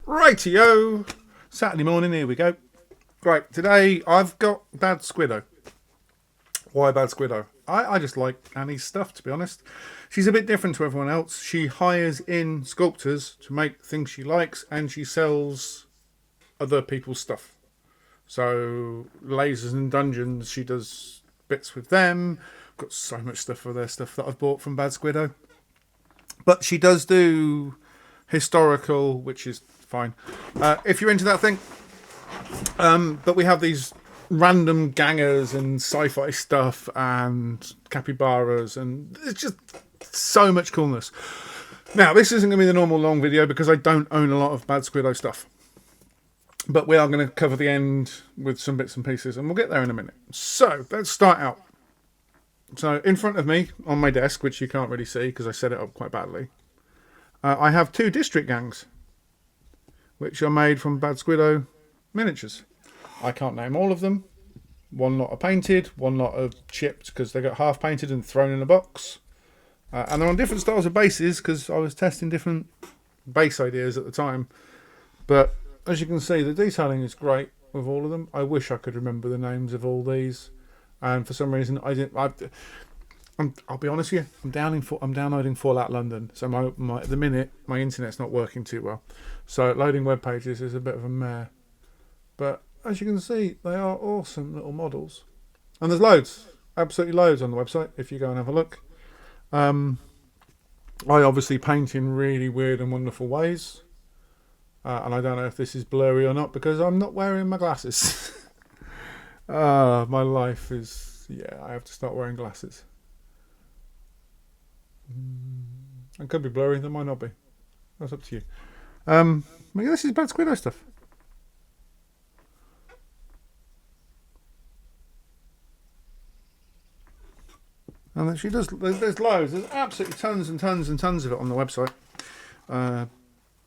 Rightio! Saturday morning, here we go. Right, today I've got Bad Squiddo. Why Bad Squiddo? I just like Annie's stuff, to be honest. She's a bit different to everyone else. She hires in sculptors to make things she likes, and she sells other people's stuff. So, Lasers and Dungeons, she does bits with them. Got so much stuff for their stuff that I've bought from Bad Squiddo. But she does do historical, which is fine. If you're into that thing. But we have these random gangers and sci-fi stuff and capybaras, and it's just so much coolness. Now, this isn't going to be the normal long video because I don't own a lot of Bad Squiddo stuff. But we are going to cover the end with some bits and pieces, and we'll get there in a minute. So, let's start out. So, in front of me, on my desk, which you can't really see because I set it up quite badly, I have two district gangs, which are made from Bad Squiddo miniatures. I can't name all of them. One lot are painted, one lot are chipped because they got half painted and thrown in a box. And they're on different styles of bases because I was testing different base ideas at the time. But as you can see, the detailing is great with all of them. I wish I could remember the names of all these, and for some reason I didn't. I'll be honest with you. I'm downloading Fallout London, so at the minute my internet's not working too well. So loading web pages is a bit of a mare. But as you can see, they are awesome little models, and there's loads, absolutely loads on the website if you go and have a look. I obviously paint in really weird and wonderful ways, and I don't know if this is blurry or not because I'm not wearing my glasses. My life is, I have to start wearing glasses. It could be blurry, there might not be. That's up to you. This is Bad Squiddo stuff. And she does. There's loads. There's absolutely tons and tons and tons of it on the website.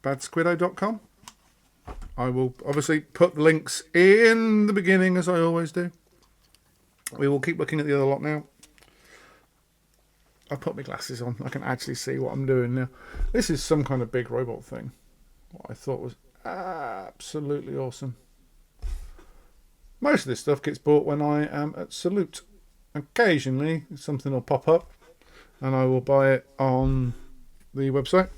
Badsquiddo.com. I will obviously put the links in the beginning, as I always do. We will keep looking at the other lot now. I've put my glasses on. I can actually see what I'm doing now. This is some kind of big robot thing. What I thought was absolutely awesome. Most of this stuff gets bought when I am at Salute. Occasionally something will pop up and I will buy it on the website.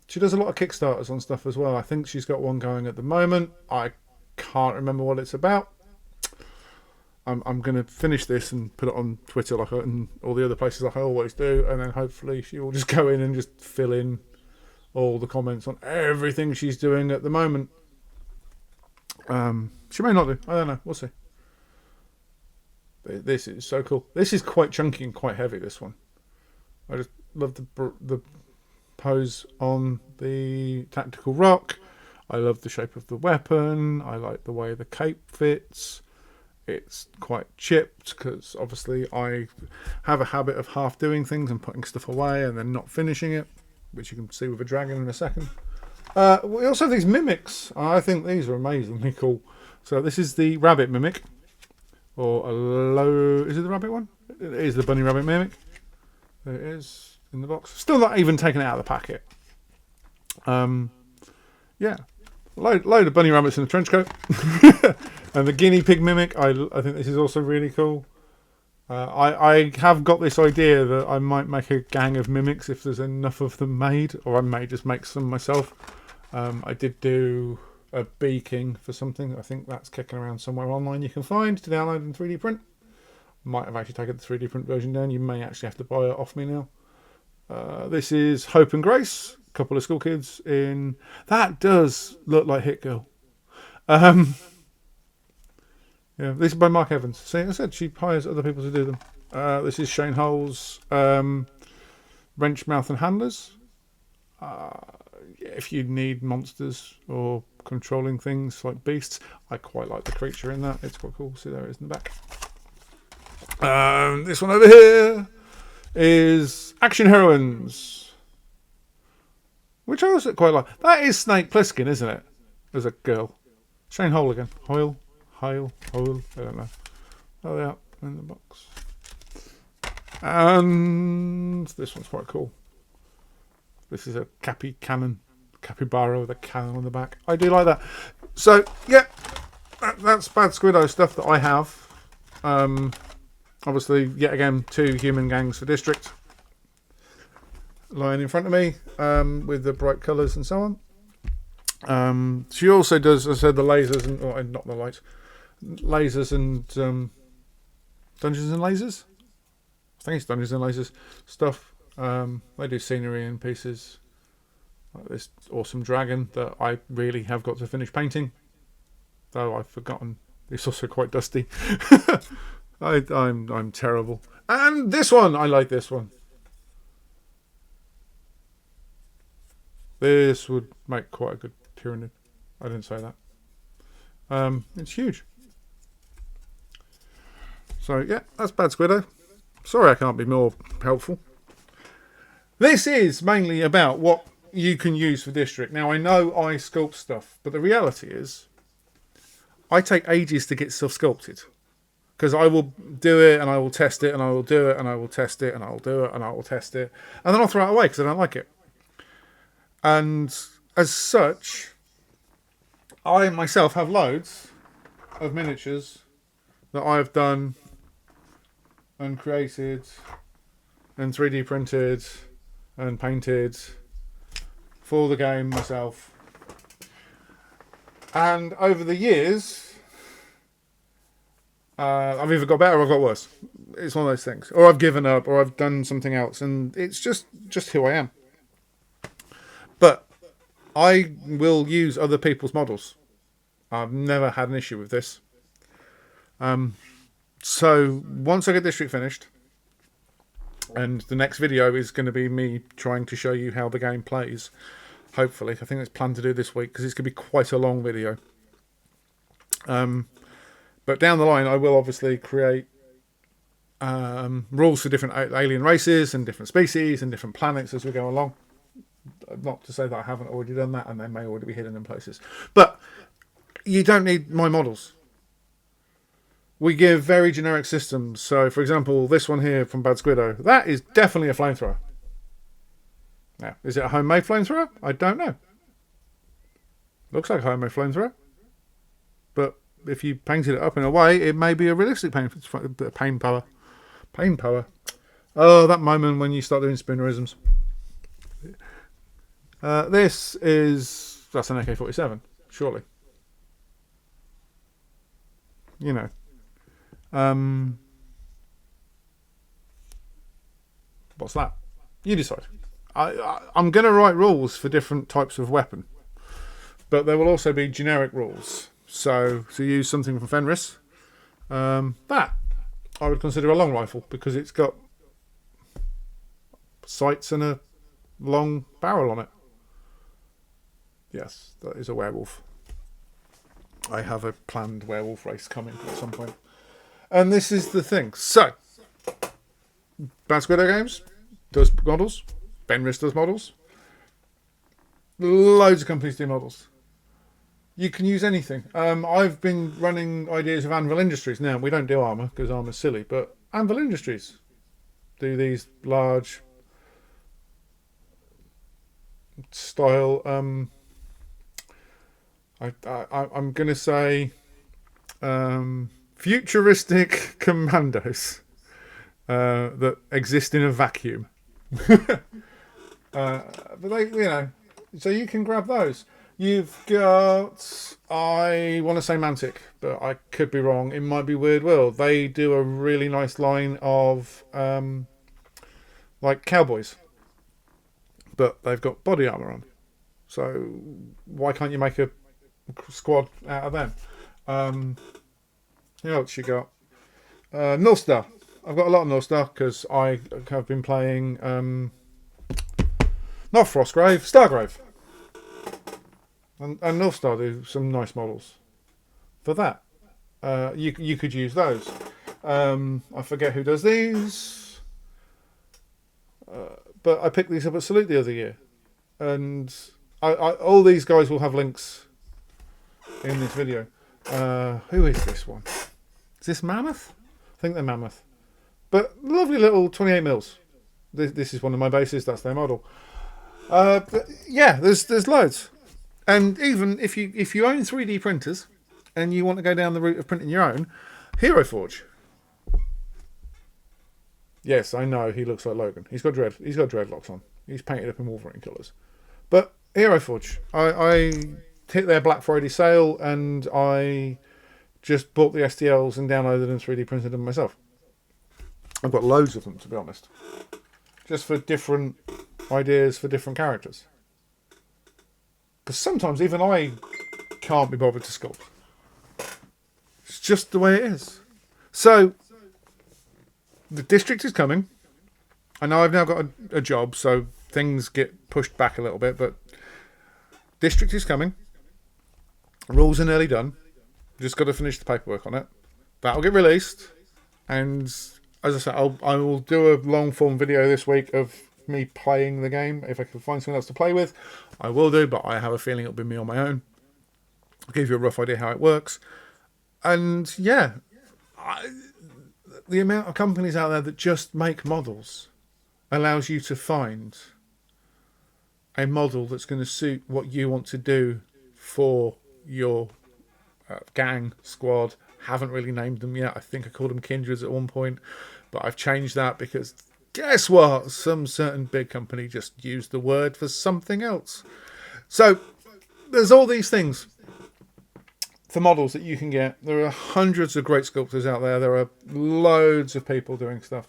She does a lot of Kickstarters on stuff as well. I think she's got one going at the moment. I can't remember what it's about. I'm going to finish this and put it on Twitter and all the other places like I always do, and then hopefully she will just go in and just fill in all the comments on everything she's doing at the moment. She may not do. I don't know. We'll see. This is so cool. This is quite chunky and quite heavy, this one. I just love the pose on the tactical rock. I love the shape of the weapon. I like the way the cape fits. It's quite chipped because obviously I have a habit of half doing things and putting stuff away and then not finishing it, which you can see with a dragon in a second. We also have these mimics. I think these are amazingly cool. So this is the rabbit mimic. Is it the rabbit one? It is the bunny rabbit mimic. There it is in the box. Still not even taken it out of the packet. Load of bunny rabbits in a trench coat. And the guinea pig mimic, I think this is also really cool. I have got this idea that I might make a gang of mimics if there's enough of them made, or I may just make some myself. I did do a bee king for something. I think that's kicking around somewhere online you can find to download in 3D print. Might have actually taken the 3D print version down. You may actually have to buy it off me now. This is Hope and Grace. A couple of school kids in... That does look like Hit Girl. This is by Mark Evans. See, I said she hires other people to do them. This is Shane Hull's Wrench, Mouth and Handlers. If you need monsters or controlling things like beasts, I quite like the creature in that. It's quite cool. See, there it is in the back. This one over here is Action Heroines, which I also quite like. That is Snake Plissken, isn't it? As a girl. Shane Hull again. Hoyle, I don't know. Oh, they are in the box. And this one's quite cool. This is a Cappy Cannon. capybara with a cannon on the back. I do like that. So yeah, that's Bad Squiddo stuff that I have. Obviously, yet again, 2 human gangs for district lying in front of me, with the bright colours and so on. She also does, as I said, the lasers and not the lights, lasers and Dungeons and Lasers. I think it's Dungeons and Lasers stuff. They do scenery and pieces. Like this awesome dragon that I really have got to finish painting, though I've forgotten. It's also quite dusty. I'm terrible. And this one, I like this one. This would make quite a good Tyranid. I didn't say that. It's huge. So yeah, that's Bad Squiddo. Sorry I can't be more helpful. This is mainly about what you can use for district. Now I know I sculpt stuff, but the reality is I take ages to get stuff sculpted. Because I will do it and I will test it and I will do it and I will test it and I will do it and I will test it. And then I'll throw it away because I don't like it. And as such, I myself have loads of miniatures that I have done and created and 3D printed and painted for the game myself. And over the years, I've either got better or I've got worse. It's one of those things. Or I've given up or I've done something else. And it's just who I am. But I will use other people's models. I've never had an issue with this. So once I get District finished, and the next video is going to be me trying to show you how the game plays. Hopefully. I think it's planned to do this week because it's going to be quite a long video. But down the line, I will obviously create rules for different alien races and different species and different planets as we go along. Not to say that I haven't already done that, and they may already be hidden in places. But you don't need my models. We give very generic systems. So, for example, this one here from Bad Squiddo, that is definitely a flamethrower. Now, is it a homemade flamethrower? I don't know. Looks like a homemade flamethrower. But if you painted it up in a way, it may be a realistic pain power. Pain power. Oh, that moment when you start doing spoonerisms. That's an AK-47, surely. You know. What's that? You decide. I'm going to write rules for different types of weapon, but there will also be generic rules. So to use something from Fenris, that I would consider a long rifle because it's got sights and a long barrel on it. Yes, that is a werewolf. I have a planned werewolf race coming at some point. And this is the thing. So, Bad Squiddo Games does models. Fenris does models. Loads of companies do models. You can use anything. I've been running ideas of Anvil Industries. Now, we don't do armour because armour's silly, but Anvil Industries do these large style... I'm going to say futuristic commandos that exist in a vacuum. But they, you know, so you can grab those. You've got, I want to say Mantic, but I could be wrong. It might be Weird World. They do a really nice line of like cowboys, but they've got body armour on. So why can't you make a squad out of them? Who else you got? North Star. I've got a lot of North Star because I have been playing not Frostgrave, Stargrave. And North Star do some nice models for that. You could use those. I forget who does these, but I picked these up at Salute the other year, and all these guys will have links in this video. Who is this one? Is this Mammoth? I think they're Mammoth. But lovely little 28 mils. This is one of my bases. That's their model. But yeah, there's loads. And even if you own 3D printers and you want to go down the route of printing your own, Hero Forge. Yes, I know he looks like Logan. He's got dreadlocks on. He's painted up in Wolverine colours. But Hero Forge, I hit their Black Friday sale and I just bought the STLs and downloaded and 3D printed them myself. I've got loads of them, to be honest, just for different ideas for different characters. Because sometimes even I can't be bothered to sculpt. It's just the way it is. So the district is coming. I know I've now got a job, so things get pushed back a little bit, but district is coming. Rules are nearly done. Just got to finish the paperwork on it. That'll get released, and as I said, I will do a long form video this week of me playing the game. If I can find someone else to play with, I will do, but I have a feeling it'll be me on my own. I'll give you a rough idea how it works. And yeah, the amount of companies out there that just make models allows you to find a model that's going to suit what you want to do for your gang, squad. Haven't really named them yet. I think I called them kindreds at one point, but I've changed that because guess what? Some certain big company just used the word for something else. So there's all these things for models that you can get. There are hundreds of great sculptors out there. There are loads of people doing stuff.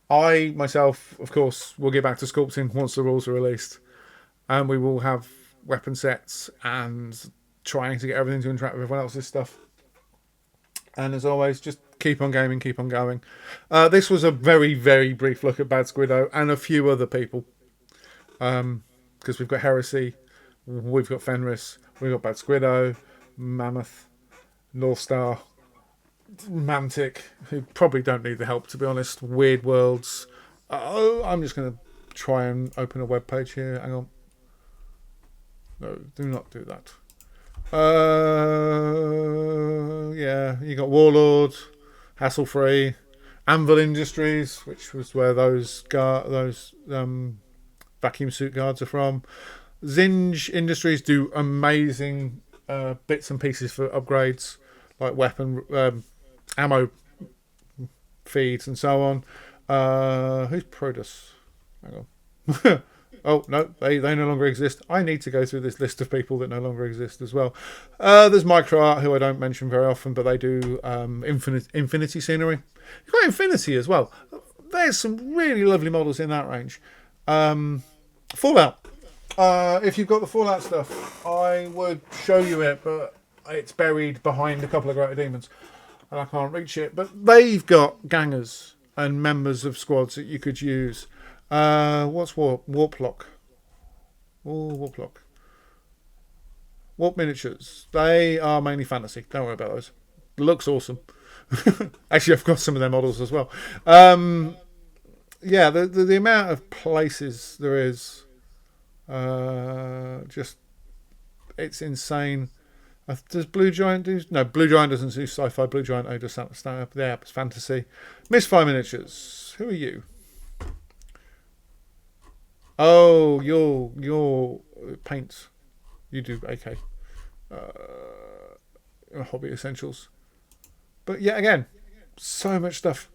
I myself, of course, will get back to sculpting once the rules are released, and we will have weapon sets and trying to get everything to interact with everyone else's stuff. And as always, just keep on gaming, keep on going. This was a very, very brief look at Bad Squiddo and a few other people. Because we've got Heresy, we've got Fenris, we've got Bad Squiddo, Mammoth, North Star, Mantic, who probably don't need the help, to be honest. Weird Worlds. I'm just going to try and open a web page here. Hang on. No, do not do that. Yeah, you got Warlord, Hassle Free, Anvil Industries, which was where those vacuum suit guards are from. Zinj Industries do amazing bits and pieces for upgrades, like weapon, ammo feeds and so on. Who's Produs? Hang on. Oh, no, they no longer exist. I need to go through this list of people that no longer exist as well. There's Microart, who I don't mention very often, but they do Infinity scenery. You've got Infinity as well. There's some really lovely models in that range. Fallout. If you've got the Fallout stuff, I would show you it, but it's buried behind a couple of Greater Demons, and I can't reach it. But they've got gangers and members of squads that you could use. What's Warplock? Oh, Warplock. Warp Miniatures. They are mainly fantasy. Don't worry about those. Looks awesome. Actually, I've got some of their models as well. Yeah, the amount of places there is, just it's insane. Does Blue Giant do? No, Blue Giant doesn't do sci-fi. Blue Giant only does stand up there. It's fantasy. Misfire Miniatures. Who are you? Oh, your paints. You do AK. Hobby Essentials. But yeah, again, so much stuff.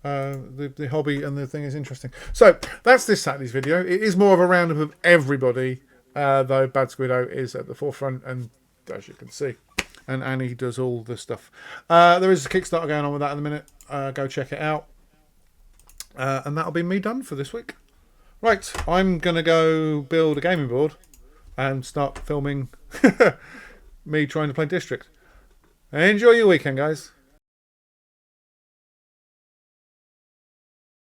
The hobby and the thing is interesting. So that's this Saturday's video. It is more of a roundup of everybody, though Bad Squiddo is at the forefront, and as you can see, and Annie does all the stuff. There is a Kickstarter going on with that in a minute. Go check it out. And that'll be me done for this week. Right, I'm going to go build a gaming board and start filming me trying to play District. Enjoy your weekend, guys.